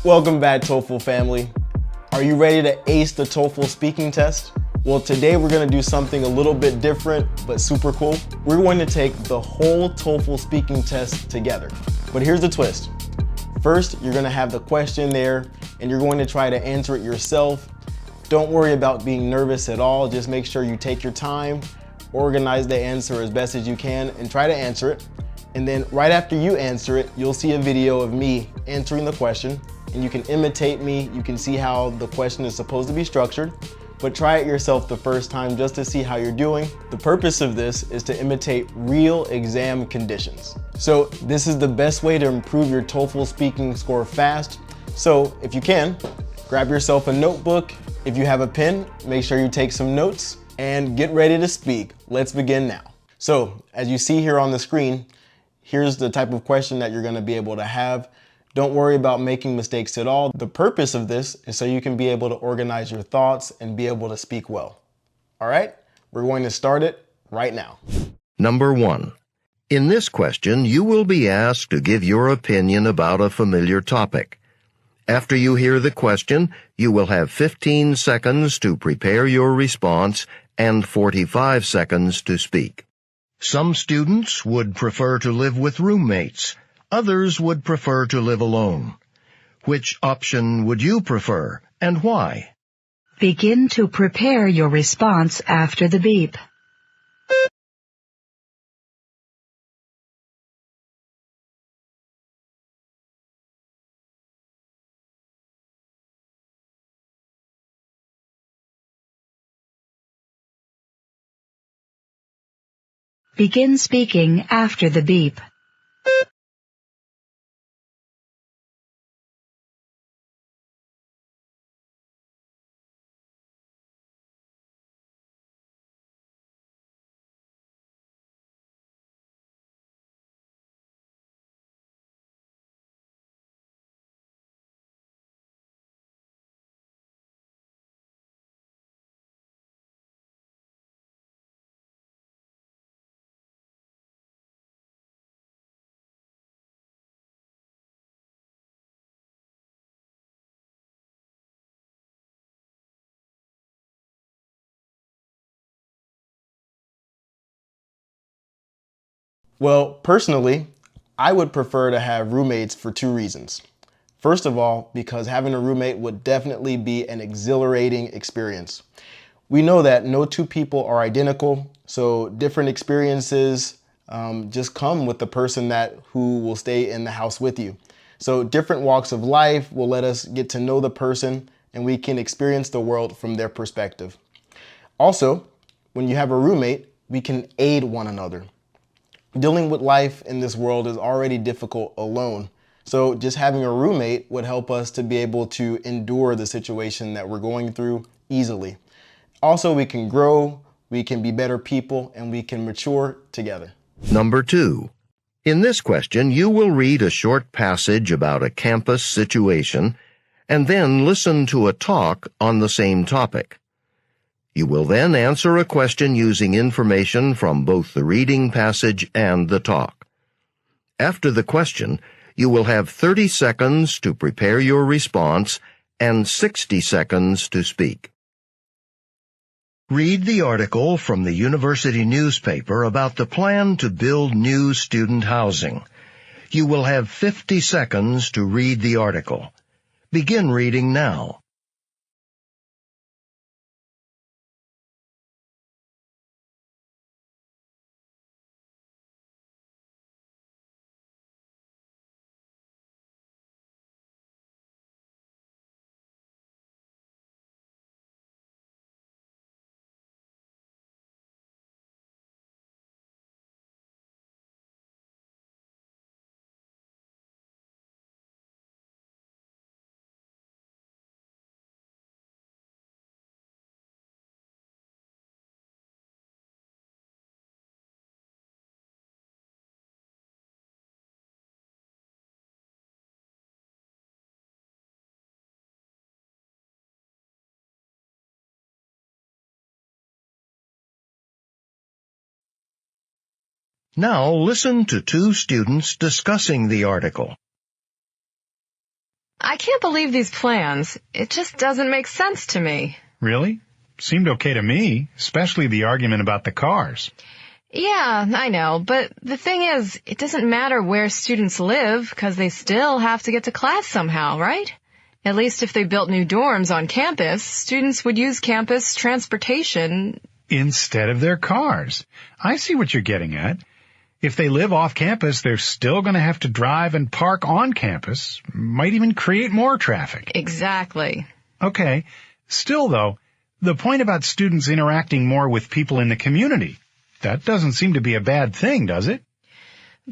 Welcome back, TOEFL family. Are you ready to ace the TOEFL speaking test? Well, today we're gonna do something a little bit different, but super cool. We're going to take the whole TOEFL speaking test together. But here's the twist. First, you're gonna have the question there, and you're going to try to answer it yourself. Don't worry about being nervous at all. Just make sure you take your time, organize the answer as best as you can, and try to answer it. And then right after you answer it, you'll see a video of me answering the question, and you can imitate me. You can see how the question is supposed to be structured, but try it yourself the first time just to see how you're doing. The purpose of this is to imitate real exam conditions. So this is the best way to improve your TOEFL speaking score fast. So if you can, grab yourself a notebook. If you have a pen, make sure you take some notes and get ready to speak. Let's begin now. So as you see here on the screen, here's the type of question that you're gonna be able to have. Don't worry about making mistakes at all. The purpose of this is so you can be able to organize your thoughts and be able to speak well. All right, we're going to start it right now. Number 1. In this question, you will be asked to give your opinion about a familiar topic. After you hear the question, you will have 15 seconds to prepare your response and 45 seconds to speak. Some students would prefer to live with roommates. Others would prefer to live alone. Which option would you prefer, and why? Begin to prepare your response after the beep. Begin speaking after the beep. Well, personally, I would prefer to have roommates for 2 reasons. First of all, because having a roommate would definitely be an exhilarating experience. We know that no 2 people are identical, so different experiences just come with the person who will stay in the house with you. So different walks of life will let us get to know the person, and we can experience the world from their perspective. Also, when you have a roommate, we can aid one another. Dealing with life in this world is already difficult alone. So just having a roommate would help us to be able to endure the situation that we're going through easily. Also, we can grow, we can be better people, and we can mature together. Number 2. In this question, you will read a short passage about a campus situation and then listen to a talk on the same topic. You will then answer a question using information from both the reading passage and the talk. After the question, you will have 30 seconds to prepare your response and 60 seconds to speak. Read the article from the university newspaper about the plan to build new student housing. You will have 50 seconds to read the article. Begin reading now. Now listen to 2 students discussing the article. I can't believe these plans. It just doesn't make sense to me. Really? Seemed okay to me, especially the argument about the cars. Yeah, I know, but the thing is, it doesn't matter where students live because they still have to get to class somehow, right? At least if they built new dorms on campus, students would use campus transportation Instead of their cars. I see what you're getting at. If they live off campus, they're still going to have to drive and park on campus. Might even create more traffic. Exactly. Okay. Still, though, the point about students interacting more with people in the community, that doesn't seem to be a bad thing, does it?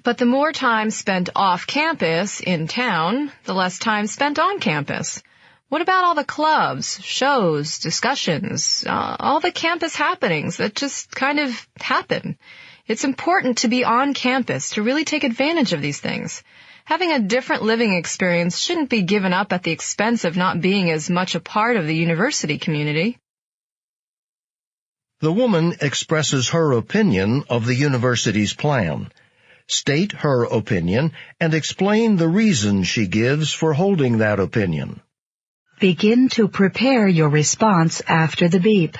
But the more time spent off campus, in town, the less time spent on campus. What about all the clubs, shows, discussions, all the campus happenings that just kind of happen? It's important to be on campus to really take advantage of these things. Having a different living experience shouldn't be given up at the expense of not being as much a part of the university community. The woman expresses her opinion of the university's plan. State her opinion and explain the reason she gives for holding that opinion. Begin to prepare your response after the beep.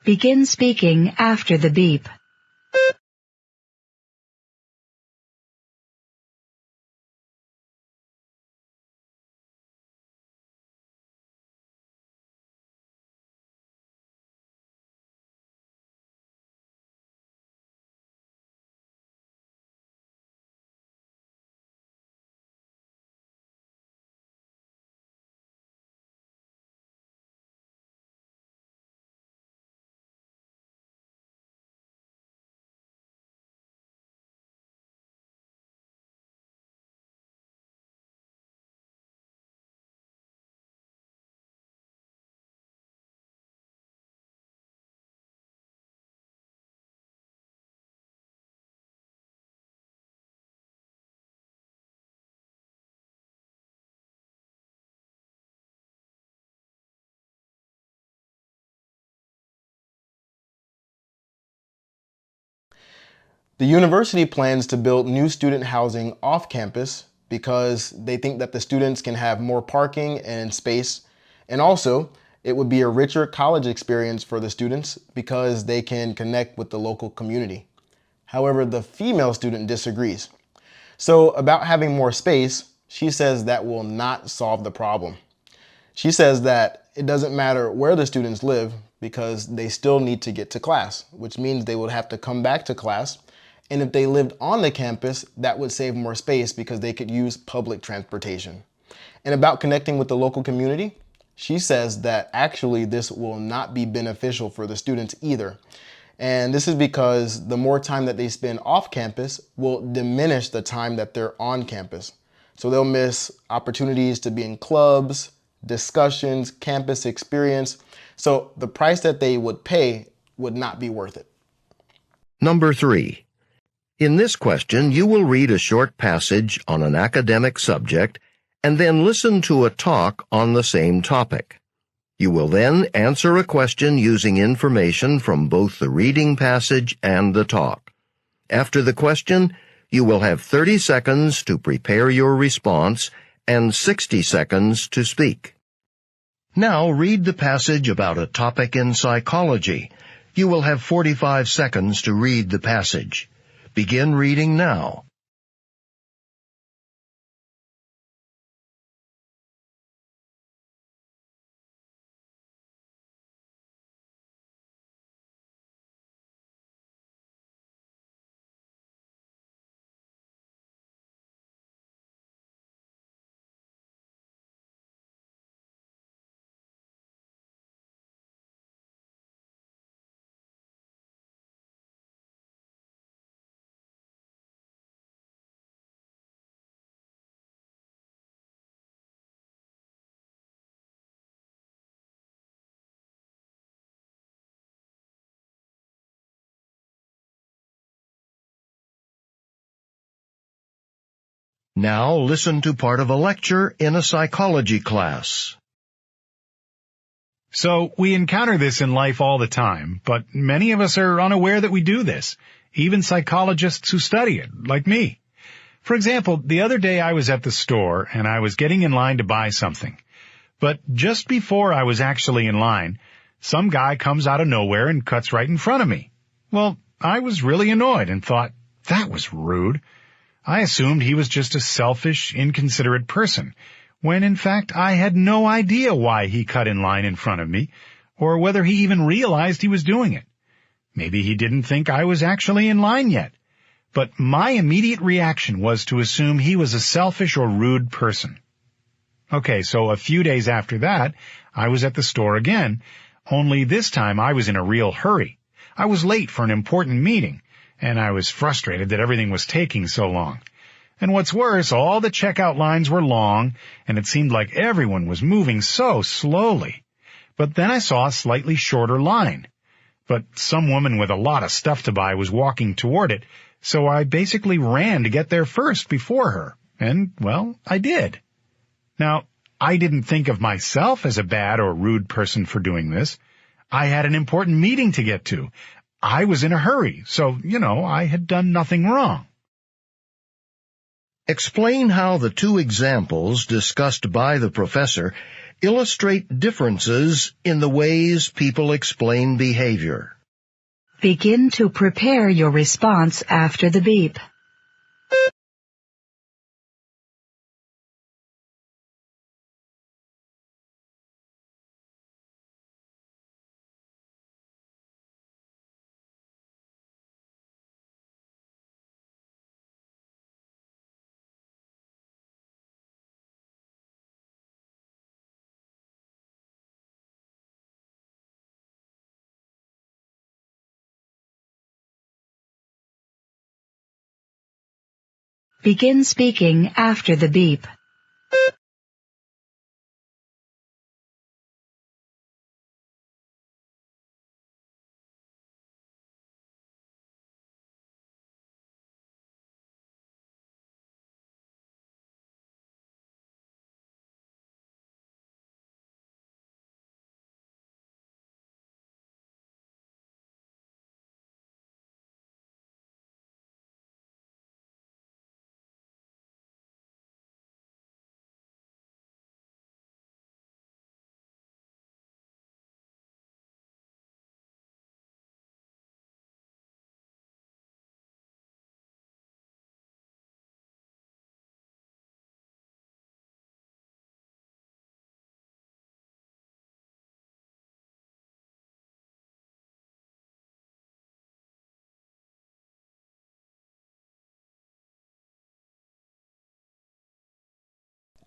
Begin speaking after the beep. The university plans to build new student housing off campus because they think that the students can have more parking and space. And also, it would be a richer college experience for the students because they can connect with the local community. However, the female student disagrees. So about having more space, she says that will not solve the problem. She says that it doesn't matter where the students live because they still need to get to class, which means they would have to come back to class. And if they lived on the campus, that would save more space because they could use public transportation. And about connecting with the local community, she says that actually this will not be beneficial for the students either. And this is because the more time that they spend off campus will diminish the time that they're on campus. So they'll miss opportunities to be in clubs, discussions, campus experience. So the price that they would pay would not be worth it. Number 3. In this question, you will read a short passage on an academic subject and then listen to a talk on the same topic. You will then answer a question using information from both the reading passage and the talk. After the question, you will have 30 seconds to prepare your response and 60 seconds to speak. Now read the passage about a topic in psychology. You will have 45 seconds to read the passage. Begin reading now. Now listen to part of a lecture in a psychology class. So, we encounter this in life all the time, but many of us are unaware that we do this, even psychologists who study it, like me. For example, the other day I was at the store and I was getting in line to buy something. But just before I was actually in line, some guy comes out of nowhere and cuts right in front of me. Well, I was really annoyed and thought, that was rude. I assumed he was just a selfish, inconsiderate person, when in fact I had no idea why he cut in line in front of me, or whether he even realized he was doing it. Maybe he didn't think I was actually in line yet. But my immediate reaction was to assume he was a selfish or rude person. Okay, so a few days after that, I was at the store again, only this time I was in a real hurry. I was late for an important meeting, and I was frustrated that everything was taking so long. And what's worse, all the checkout lines were long, and it seemed like everyone was moving so slowly. But then I saw a slightly shorter line. But some woman with a lot of stuff to buy was walking toward it, so I basically ran to get there first before her. And, well, I did. Now, I didn't think of myself as a bad or rude person for doing this. I had an important meeting to get to. I was in a hurry, so, I had done nothing wrong. Explain how the two examples discussed by the professor illustrate differences in the ways people explain behavior. Begin to prepare your response after the beep. Begin speaking after the beep.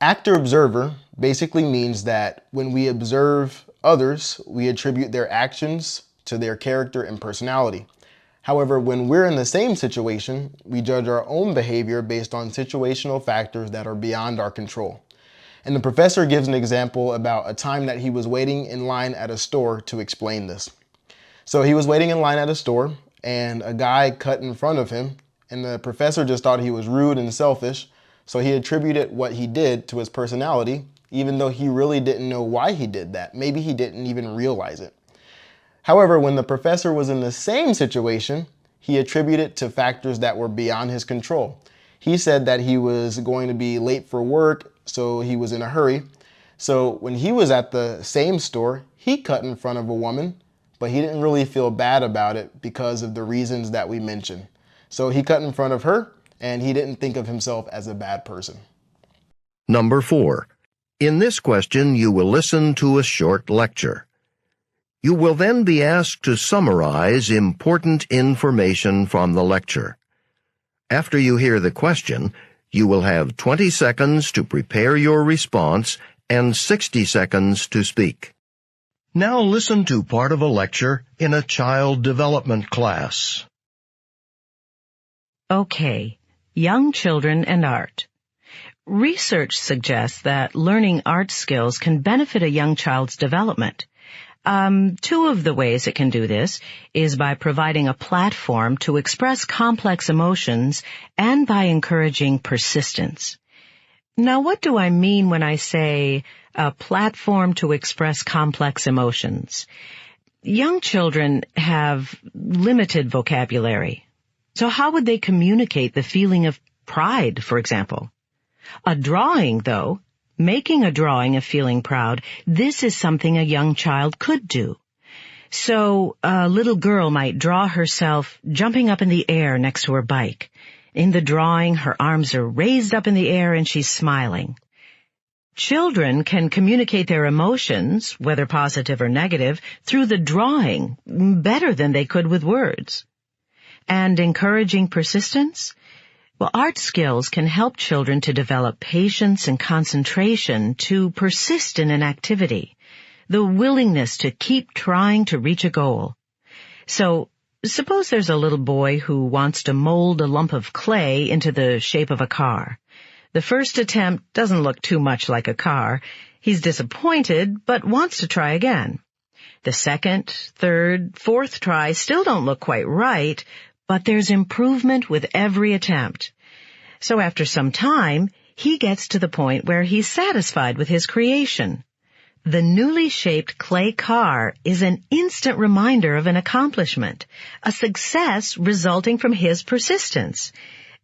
Actor-observer basically means that when we observe others, we attribute their actions to their character and personality. However, when we're in the same situation, we judge our own behavior based on situational factors that are beyond our control. And the professor gives an example about a time that he was waiting in line at a store to explain this. So he was waiting in line at a store and a guy cut in front of him, and the professor just thought he was rude and selfish. So he attributed what he did to his personality, even though he really didn't know why he did that. Maybe he didn't even realize it. However, when the professor was in the same situation, he attributed it to factors that were beyond his control. He said that he was going to be late for work, so he was in a hurry. So when he was at the same store, he cut in front of a woman, but he didn't really feel bad about it because of the reasons that we mentioned. So he cut in front of her, and he didn't think of himself as a bad person. Number 4. In this question, you will listen to a short lecture. You will then be asked to summarize important information from the lecture. After you hear the question, you will have 20 seconds to prepare your response and 60 seconds to speak. Now listen to part of a lecture in a child development class. Okay. Young children and art. Research suggests that learning art skills can benefit a young child's development. Two of the ways it can do this is by providing a platform to express complex emotions and by encouraging persistence. Now, what do I mean when I say a platform to express complex emotions? Young children have limited vocabulary. So how would they communicate the feeling of pride, for example? A drawing, though, making a drawing of feeling proud, this is something a young child could do. So a little girl might draw herself jumping up in the air next to her bike. In the drawing, her arms are raised up in the air and she's smiling. Children can communicate their emotions, whether positive or negative, through the drawing better than they could with words. And encouraging persistence? Well, art skills can help children to develop patience and concentration to persist in an activity, the willingness to keep trying to reach a goal. So, suppose there's a little boy who wants to mold a lump of clay into the shape of a car. The first attempt doesn't look too much like a car. He's disappointed, but wants to try again. The second, third, fourth try still don't look quite right, but there's improvement with every attempt. So after some time, he gets to the point where he's satisfied with his creation. The newly shaped clay car is an instant reminder of an accomplishment, a success resulting from his persistence.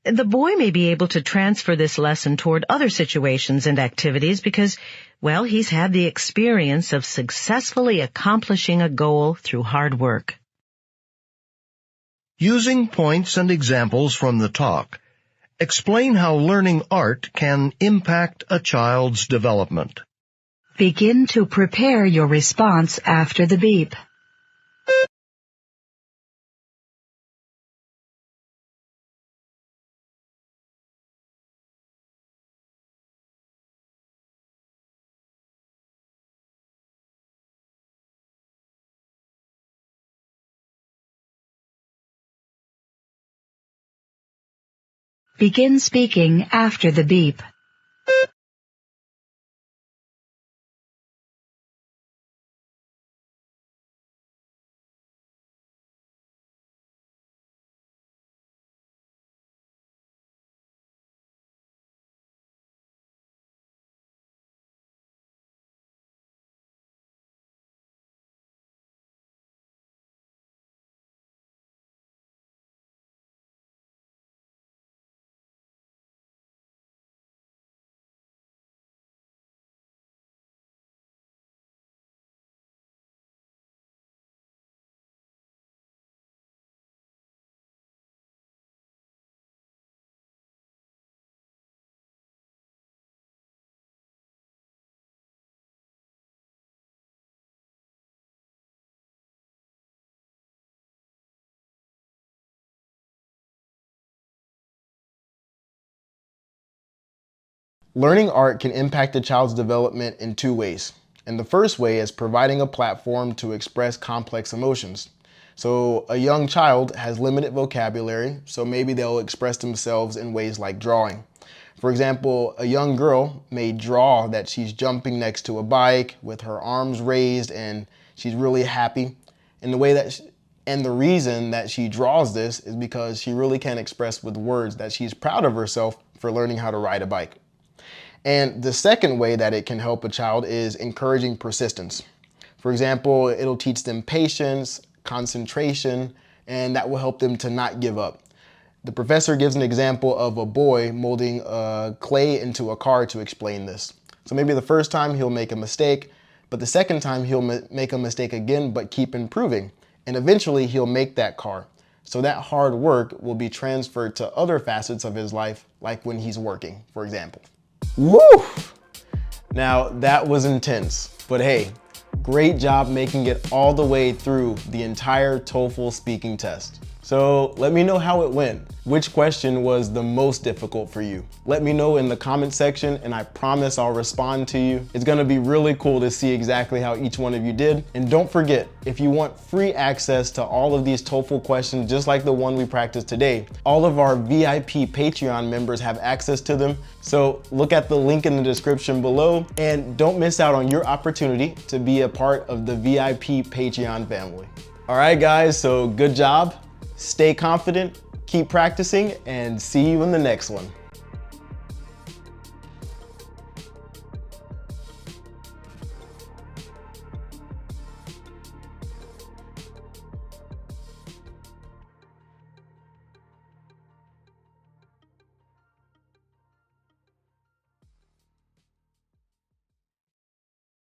The boy may be able to transfer this lesson toward other situations and activities because, well, he's had the experience of successfully accomplishing a goal through hard work. Using points and examples from the talk, explain how learning art can impact a child's development. Begin to prepare your response after the beep. Begin speaking after the beep. Learning art can impact a child's development in two ways. And the first way is providing a platform to express complex emotions. So a young child has limited vocabulary, so maybe they'll express themselves in ways like drawing. For example, a young girl may draw that she's jumping next to a bike with her arms raised and she's really happy. And the reason that she draws this is because she really can't express with words that she's proud of herself for learning how to ride a bike. And the second way that it can help a child is encouraging persistence. For example, it'll teach them patience, concentration, and that will help them to not give up. The professor gives an example of a boy molding clay into a car to explain this. So maybe the first time he'll make a mistake, but the second time he'll make a mistake again, but keep improving. And eventually he'll make that car. So that hard work will be transferred to other facets of his life, like when he's working, for example. Woo! Now that was intense, but hey, great job making it all the way through the entire TOEFL speaking test. So let me know how it went. Which question was the most difficult for you? Let me know in the comment section and I promise I'll respond to you. It's gonna be really cool to see exactly how each one of you did. And don't forget, if you want free access to all of these TOEFL questions, just like the one we practiced today, all of our VIP Patreon members have access to them. So look at the link in the description below and don't miss out on your opportunity to be a part of the VIP Patreon family. All right, guys, so good job. Stay confident, keep practicing, and see you in the next one.